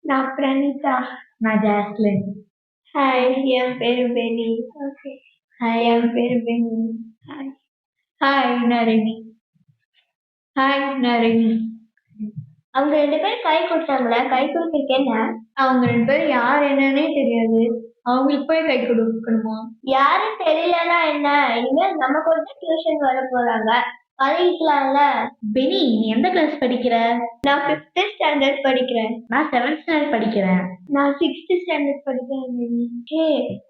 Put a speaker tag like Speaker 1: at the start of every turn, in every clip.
Speaker 1: நான் பிரணீதா.
Speaker 2: நான் ஜாஸ்லின்.
Speaker 1: ஹாய், என் பேரு பெனி. ஓகே.
Speaker 2: ஹாய்.
Speaker 1: என் பேரு Benny. Hi. Hi Nalini. Hi Nalini. அவங்க 2 பேரும் கை கொடுத்தாங்களே, கை கொடுக்கறதுக்கு என்ன? அவங்க 2 பேரும் யார் என்னன்னே தெரியாது. அவங்களுக்கு போய் கை கொடுக்கணுமா? யாரும் தெரியலன்னா என்ன? இனிமேல் நம்ம கொஞ்சம் டியூஷன் வர போறாங்க. பழகிக்கலாம்ல.
Speaker 2: பெனி, நீ எந்த கிளாஸ் படிக்கிற?
Speaker 1: நான் 5th ஸ்டாண்டர்ட் படிக்கிறேன்.
Speaker 2: நான் 7th ஸ்டாண்டர்ட் படிக்கிறேன்.
Speaker 1: நான் 6th ஸ்டாண்டர்ட் படிக்கிறேன் பெனி. ஹே,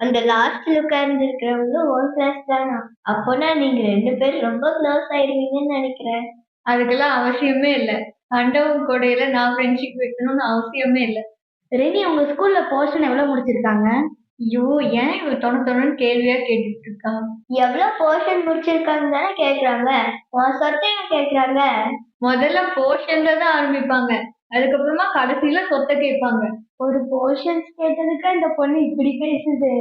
Speaker 1: அந்த லாஸ்ட்ல உட்கார்ந்து இருக்கிறவங்க உன் கிளாஸ் தானா? அப்போனா நீங்க 2 பேரும் ரொம்ப க்ளோஸ் ஆயிடுவீங்கன்னு நினைக்கிறேன். அதுக்கெல்லாம் அவசியமே இல்ல. கண்டவங்க கூடயில நான் ஃப்ரெண்ட்ஷிப் வைக்கணும்னு அவசியமே இல்ல.
Speaker 2: ரெனி, உங்க ஸ்கூல்ல போர்ஷன் எவ்வளவு முடிச்சிருக்காங்க?
Speaker 1: ஐயோ, ஏன் இவ தொண கேள்வியா கேட்டுட்டு இருக்கா? எவ்வளவு போர்ஷன் முடிச்சிருக்காங்கன்னு தானே கேக்குறாங்க. உன் சொத்தை கேக்குறாங்க. முதல்ல போர்ஷன்ல தான் ஆரம்பிப்பாங்க. அதுக்கப்புறமா கடைசியில சொத்தை கேட்பாங்க. ஒரு போர்ஷன்ஸ் கேட்டதுக்கு அந்த பொண்ணு இப்படி பேசுது.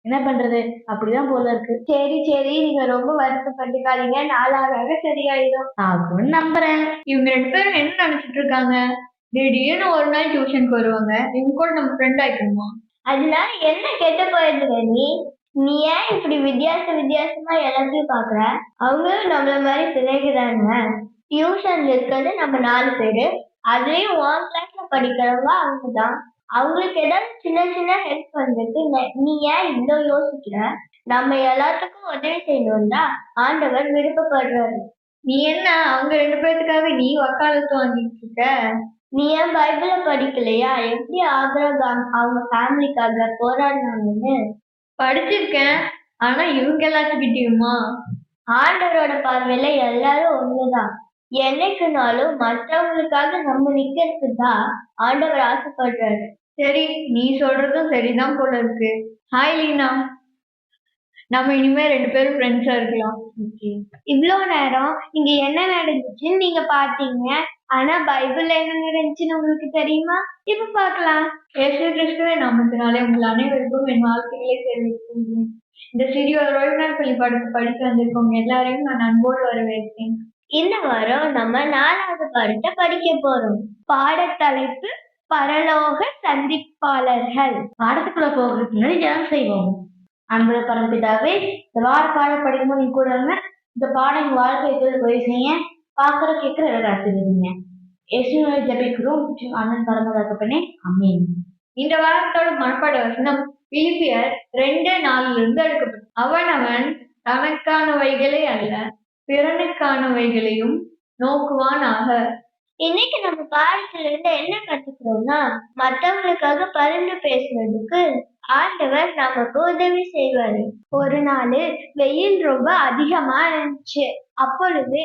Speaker 2: என்ன பண்றது, அப்படிதான் போல இருக்கு.
Speaker 1: சரி சரி, நீங்க ரொம்ப வருத்தப்பட்டுக்காதீங்க. நாளாக சரியாயிடும்.
Speaker 2: அப்படின்னு நம்புறேன்.
Speaker 1: இவங்க 2 பேரும் என்ன நினைச்சிட்டு இருக்காங்க? திடீர்னு ஒரு நாள் டியூஷனுக்கு வருவாங்க. இவங்க கூட நம்ம ஃப்ரெண்ட் ஆயிக்கணுமா? அதனால என்ன கெட்டு போயிடுது நீ? நீ ஏன் இப்படி வித்தியாசமா எல்லாத்தையும் பாக்குற? அவங்களும் நம்மள மாதிரி பிள்ளைகதாங்க. டியூஷன்ல இருக்கிறது நம்ம 4 பேரு. அதுலயும் உன் கிளாஸ்ல படிக்கிறவங்க அவங்கதான். அவங்களுக்கு ஏதாவது சின்ன சின்ன ஹெல்ப் பண்றதுக்கு நீ ஏன் இவ்ளோ யோசிக்கிற? நம்ம எல்லாத்துக்கும் உதவி செய்யணும்னா ஆண்டவர் விருப்பப்படுறாரு. நீ என்ன அவங்க 2 பேத்துக்காக நீ வக்காலத்து வாங்கிட்டு இருக்க? நீ ஏன் பைபிள படிக்கலையா? எப்படி ஆபிரகாம் அவங்க ஃபேமிலிக்காக போராடினாங்கன்னு? படிச்சிருக்கேன். ஆனா இவங்க எல்லாத்துக்கிட்டயுமா? ஆண்டவரோட பார்வையில எல்லாரும் ஒண்ணுதான். என்னைக்குனாலும் மற்றவங்களுக்காக நம்ம நிக்கிறதுக்கு தான் ஆண்டவர் ஆசைப்படுறாரு. சரி, நீ சொல்றதும் சரிதான் போல இருக்கு. ஹாய் லீனா. நம்ம இனிமே 2 பேரும் ஃப்ரெண்ட்ஸா இருக்கலாம். இவ்ளோ நேரம் இங்க என்ன நடந்துச்சுன்னு நீங்க பாத்தீங்க. ஆனா பைபிள்ல என்ன நடந்துச்சுன்னு உங்களுக்கு தெரியுமா? இப்ப பார்க்கலாம். இயேசு கிறிஸ்துவை நாமத்தினாலே உங்கள் அனைவருக்கும் என் வாழ்த்துக்களை தெரிவித்துள்ளேன். இந்த சிறிய ரோஜனார் பள்ளி பாடத்தை படித்து வந்திருக்கவங்க எல்லாரையும் நான் அன்போடு வரவேற்கிறேன். இந்த வாரம் நம்ம 4வது பாடத்தை படிக்க போறோம். பாடத்தலைப்பு பரலோக சந்திப்பாளர்கள்.
Speaker 2: பாடத்துக்குள்ள போகிறதுக்கு முன்னாடி ஜெபம் செய்வோம். அன்புள்ள பரமபிதாவே, இந்த வார பாடம் படிக்கும்போது நீ கூட இருங்க. இந்த பாடம் எங்க வாழ்க்கையை போய் செய்ய பாக்குற கேட்கிற ஆசீர்வதிங்க. இயேசுவை ஜெபிக்கிறோம் அண்ணன் பரமதாக்கப்பனே, ஆமென்.
Speaker 1: இந்த வாரத்தோட மனப்பாட வசனம் பிலிப்பியர் 2:4 இருந்து எடுக்கப்பட்டது. அவனவன் தனக்கானவைகளே அல்ல, பிறனுக்கானவைகளையும் நோக்குவானாக. இன்னைக்கு நம்ம பாடத்துல இருந்து என்ன கத்துக்கிறோம்னா, மத்தவங்களுக்காக பரிந்து பேசுறதுக்கு ஆண்டவர் நமக்கு உதவி செய்வாரு. ஒரு நாள் வெயில் ரொம்ப அதிகமா இருந்துச்சு. அப்பொழுது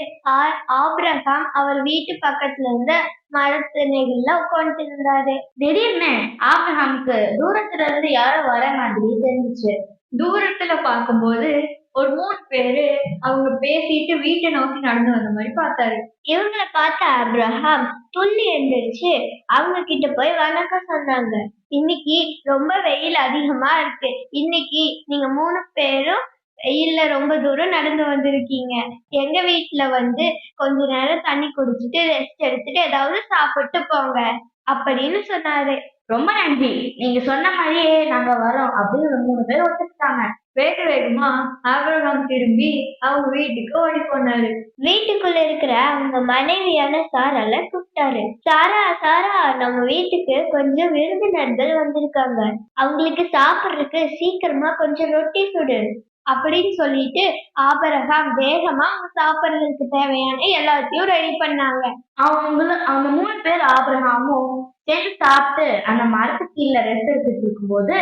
Speaker 1: ஆபிரகாம் அவர் வீட்டு பக்கத்துல இருந்த மரத்தடியில உட்கார்ந்து இருந்தாரு.
Speaker 2: திடீர்னு ஆபிரகாமுக்கு தூரத்துல இருந்து யாரோ வர மாதிரி தெரிஞ்சுச்சு.
Speaker 1: தூரத்துல பார்க்கும்போது ஒரு 3 பேரு அவங்க பேசிட்டு வீட்டை நோக்கி நடந்து வந்த மாதிரி பார்த்தாரு. இவங்களை பார்த்த ஆபிரகாம் துள்ளி எழுந்திருச்சு அவங்க கிட்ட போய் வணக்கம் சொன்னாங்க. இன்னைக்கு ரொம்ப வெயில் அதிகமா இருக்கு. இன்னைக்கு நீங்க 3 பேரும் வெயில்ல ரொம்ப தூரம் நடந்து வந்திருக்கீங்க. எங்க வீட்டுல வந்து கொஞ்ச நேரம் தண்ணி குடிச்சிட்டு ரெஸ்ட் எடுத்துட்டு ஏதாவது சாப்பிட்டு போங்க அப்படின்னு சொன்னாரு.
Speaker 2: ரொம்ப நன்றி, நீங்க சொன்ன மாதிரியே நாங்க வரோம் அப்படின்னு 3 பேர் ஒத்துக்கிட்டாங்க.
Speaker 1: வேக வேகமா ஆபிரகாம் திரும்பி அவங்க வீட்டுக்கு ஓடி போனாரு. வீட்டுக்குள்ள இருக்கிற அவங்க மனைவியான சாரால கூப்பிட்டாரு. சாரா சாரா, நம்ம வீட்டுக்கு கொஞ்சம் விருந்தினர்கள் வந்திருக்காங்க. அவங்களுக்கு சாப்பிடுறதுக்கு சீக்கிரமா கொஞ்சம் ரொட்டி சுடு அப்படின்னு சொல்லிட்டு ஆபிரகாம் வேகமா அவங்க சாப்பிடுறதுக்கு தேவையான எல்லாத்தையும் ரெடி பண்ணாங்க.
Speaker 2: அவங்க 3 பேர் ஆபிரகாமும் சேர்ந்து சாப்பிட்டு அந்த மரத்துக்கு கீழே ரெஸ்ட் எடுத்துட்டு இருக்கும்போது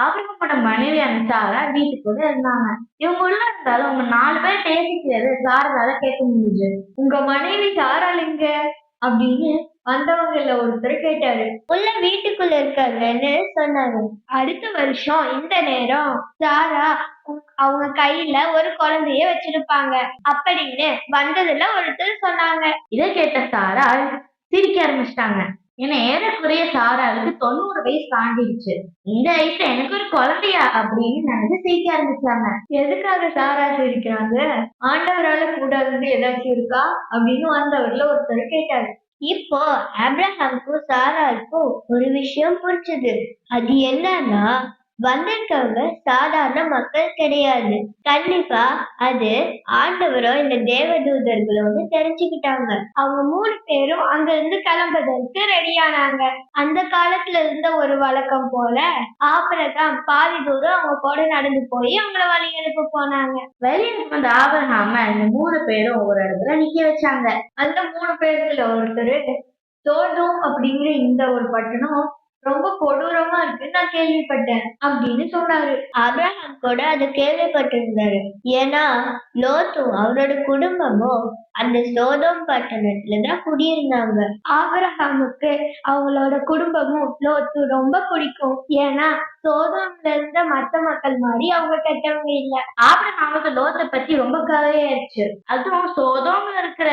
Speaker 2: ஆபிரகாமோட மனைவியான சாரா வீட்டுக்குள்ள இருந்தாங்க. இவங்க உள்ள இருந்தாலும் அவங்க 4 பேர் பேசிக்கிறது சாரால கேட்க முடியுது.
Speaker 1: உங்க மனைவி சாரால் எங்க அப்படின்னு வந்தவங்கல ஒருத்தர் கேட்டாரு. உள்ள வீட்டுக்குள்ள இருக்காங்கன்னு சொன்னாரு. அடுத்த வருஷம் இந்த நேரம் சாரா அவங்க கையில ஒரு குழந்தைய வச்சிருப்பாங்க அப்படின்னு வந்ததுல ஒருத்தர் சொன்னாங்க.
Speaker 2: இதை கேட்ட சாரா சிரிக்க ஆரம்பிச்சிட்டாங்க. ஏன்னா ஏறக்குறைய சாராளுக்கு 90 வயசு தாண்டிடுச்சு. இந்த வயசுல எனக்கு ஒரு குழந்தையா அப்படின்னு நினைச்சு சிரிக்க ஆரம்பிச்சாங்க.
Speaker 1: எதுக்காக சாரா சிரிக்கிறாங்க? ஆண்டவரால கூடாதது ஏதாச்சும் இருக்கா அப்படின்னு வந்தவர்ல ஒருத்தர் கேட்டாரு. இப்போ ஆப்ரஹாமுக்கும் சாராவுக்கும் ஒரு விஷயம் புரிஞ்சுது. அது என்னன்னா, வந்திருக்கவங்க சாதாரண மக்கள் கிடையாது. கண்டிப்பா அது ஆண்டவரோ இல்ல தேவதூதர்களோன்னு தெரிஞ்சுக்கிட்டாங்க. அவங்க 3 பேரும் அங்க இருந்து கிளம்புறதுக்கு ரெடியானாங்க. அந்த காலத்துல இருந்த ஒரு வழக்கம் போல ஆபிரகாம் பாதி தூரம் அவங்க கூட நடந்து போய் அவங்கள வழி அனுப்ப போனாங்க.
Speaker 2: வெளியே வந்த ஆபிரகாம இந்த 3 பேரும் ஒரு இடத்துல நிக்க வச்சாங்க.
Speaker 1: அந்த 3 பேத்துல ஒருத்தரு சோதோம் அப்படிங்கிற இந்த ஒரு பட்டணம் ரொம்ப கொடூரமா இருக்குன்னு நான் கேள்விப்பட்டேன் அப்படின்னு சொன்னாரு. ஆபிரகாம் கூட அதை கேள்விப்பட்டிருந்தாரு. ஏன்னா லோத்தும் அவரோட குடும்பமும் அந்த சோதோம் பட்டணத்துலதான் குடியிருந்தாங்க. ஆபிரகாமுக்கு அவங்களோட குடும்பமும் லோத்து ரொம்ப பிடிக்கும். ஏன்னா சோதோம்ல இருந்த மத்த மக்கள் மாதிரி அவங்க கெட்டவங்க இல்ல.
Speaker 2: ஆபிரகாமுக்கு லோத்தை பத்தி ரொம்ப கவலையாயிருச்சு. அதுவும் சோதோம்ல இருக்கிற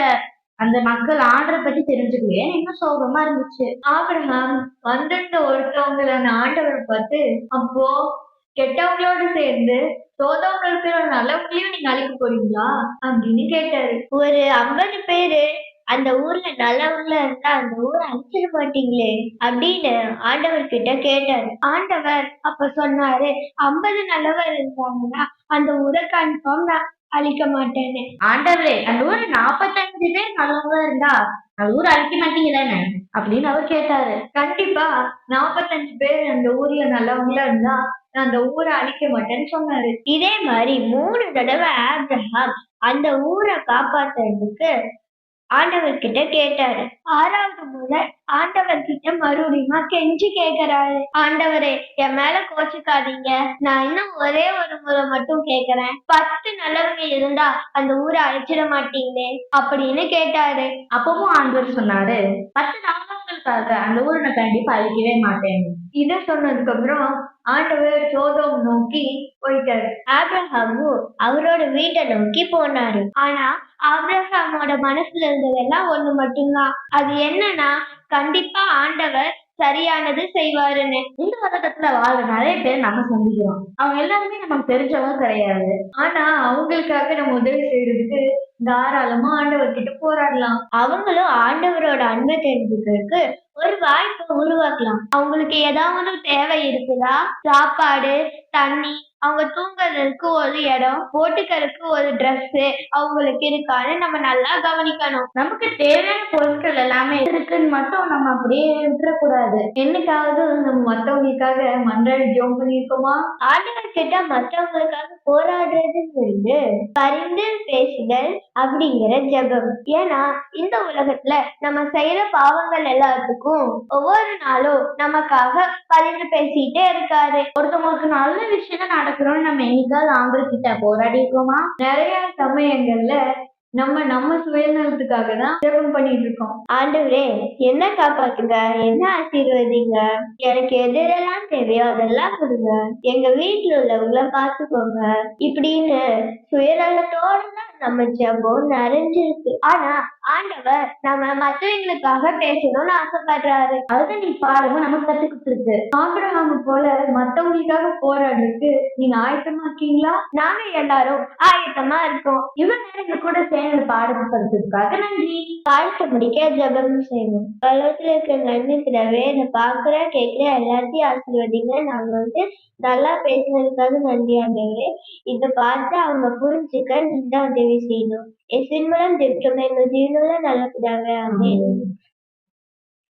Speaker 2: அந்த மக்கள் ஆண்டரை பத்தி தெரிஞ்சுக்கலையே இன்னும் சோகமா இருந்துச்சு.
Speaker 1: ஆபிரகாம் வந்திருந்த ஒருத்தவங்களான ஆண்டவரை பார்த்து, அப்போ கெட்டவங்களோட சேர்ந்து சோதோம்ல இருக்கிற நல்லவங்களையும் நீங்க அழிக்க போறீங்களா அப்படின்னு கேட்டாரு. ஒரு 50 பேரு அந்த ஊர்ல நல்லவங்களா இருந்தா அந்த ஊரை அழிச்சிட மாட்டீங்களே அப்படின்னு ஆண்டவர் கிட்ட கேட்டாரு. ஆண்டவர் அப்ப சொன்னாரு, 50 நல்லவர் இருந்தாங்கன்னா அந்த ஊரை கன்ஃபார்ம் நான் அழிக்க மாட்டேன்னு.
Speaker 2: ஆண்டவரே, அந்த ஊர்ல 45 பேர் நல்லவங்களா இருந்தா அந்த ஊரை அழிக்க மாட்டீங்கதானே அப்படின்னு அவர் கேட்டாரு.
Speaker 1: கண்டிப்பா 45 பேர் அந்த ஊர்ல நல்லவங்களா இருந்தா நான் அந்த ஊரை அழிக்க மாட்டேன்னு சொன்னாரு. இதே மாதிரி 3 தடவை ஆபிரகாம் அந்த ஊரை காப்பாத்துறதுக்கு ஆண்டவர் கிட்ட கேட்டாரு. 6வது முறை ஆண்டவர் கிட்ட மறுபடியும் கெஞ்சி கேக்குறாரு. ஆண்டவரே, என் மேல கோச்சுக்காதீங்க. நான் இன்னும் ஒரே ஒரு முறை மட்டும் கேக்குறேன். 10 நல்லவங்க இருந்தா அந்த ஊரை அழிச்சிட மாட்டீங்களே அப்படின்னு கேட்டாரு.
Speaker 2: அப்பவும் ஆண்டவர் சொன்னாரு, 10 நல்லவங்களுக்காக அந்த ஊரை நான் கண்டிப்பா அழிக்கவே மாட்டேன்.
Speaker 1: இத சொன்னதுக்கு அப்புறம் ஆண்டவர் சோதோம் நோக்கி போயிட்டாரு. ஆபிரகாமும் அவரோட வீட்டை நோக்கி போனாரு. ஆனா ஆபிரகாமோட மனசுல இருந்ததெல்லாம் ஒண்ணு மட்டும்தான். அது என்னன்னா, கண்டிப்பா ஆண்டவர் சரியானது செய்வாருன்னு.
Speaker 2: இந்த உலகத்துல வாழ்ற நிறைய பேர் நம்ம சந்திக்கிறோம். அவங்க எல்லாருமே நமக்கு தெரிஞ்சவங்க கிடையாது.
Speaker 1: ஆனா அவங்களுக்காக நம்ம உதவி செய்யறதுக்கு தாராளமா ஆண்டவர் கிட்ட போராடலாம். அவங்களும் ஆண்டவரோட அன்பை தெரிஞ்சுக்கிறதுக்கு ஒரு வாய்ப்பை உருவாக்கலாம். அவங்களுக்கு ஏதாவது தேவை இருக்குதா? சாப்பாடு, தண்ணி, அவங்க தூங்குறதுக்கு ஒரு இடம், போட்டுக்கிறதுக்கு ஒரு Dress அவங்களுக்கு இருக்கான்னு நம்ம நல்லா கவனிக்கணும்.
Speaker 2: நமக்கு தேவையான பொருட்கள் எல்லாமே இருக்குன்னு மட்டும் நம்ம அப்படியே விட்டுறக்கூடாது.
Speaker 1: என்னைக்காவது நம்ம மத்தவங்களுக்காக மன்றாடி ஜெபம் பண்ணியிருக்கோமா? ஆண்டவர் கிட்ட மத்தவங்களுக்காக போராடுறதுங்கிறது பரிந்து பேசுதல் அப்படிங்கிற ஜெபம். ஏன்னா இந்த உலகத்துல நம்ம செய்யற பாவங்கள் எல்லாத்துக்கும் ஒவ்வொரு நாளும் நமக்காக பரிந்து பேசிட்டே இருக்காரு.
Speaker 2: ஒருத்தவங்களுக்கு நல்ல விஷயம் நடக்கிறோம்னு நம்ம என்னைக்காவது ஆண்டவர் கிட்ட போராடி இருக்கோமா?
Speaker 1: நிறைய சமயங்கள்ல நம்ம சுயநலத்துக்காக தான் ஜெபம் பண்ணிட்டு இருக்கோம். ஆண்டவரே, என்ன காப்பாத்துங்க, என்ன ஆசீர்வதிங்க, எனக்கு எதெல்லாம் தேவையோ அதெல்லாம் கொடுங்க, எங்க வீட்டுல உள்ளவங்கள பாத்துக்கோங்க இப்படின்னு சுயநலத்தோட தான் நம்ம ஜெபம் நிறைஞ்சிருக்கு. ஆனா ஆண்டவர் நம்ம மற்றவங்களுக்காக பேசணும்னு ஆசைப்படுறாரு.
Speaker 2: அதை நீ பாருங்க நமக்கு கத்து கொடுத்துருக்கு.
Speaker 1: ஆபிரகாம போல மத்தவங்களுக்காக போராடுறதுக்கு நீங்க ஆயத்தமா இருக்கீங்களா? நாங்க எல்லாரும் ஆயத்தமா இருக்கோம்.
Speaker 2: இவ்வளவு நேரம் எங்க கூட சேர்ந்து பாடத்தை படிச்சதுக்காக நன்றி.
Speaker 1: பாடத்தை முடிக்க ஜெபம் செய்வோம். பலத்துல இருக்கிற நன்மை பிறவே இதை பாக்குற கேட்கிற எல்லாத்தையும் ஆசீர்வதிங்க. நாங்க நல்லா பேசுனதுக்காக நன்றி ஆண்டவரே. இதை பார்த்து அவங்க புரிஞ்சுக்க நீங்க உதவி செய்யணும். என் மூலம் ஜெபிக்கிறோம் எங்கள் ஜீவனுள்ள நல்ல பிதாவே. ஆமென்.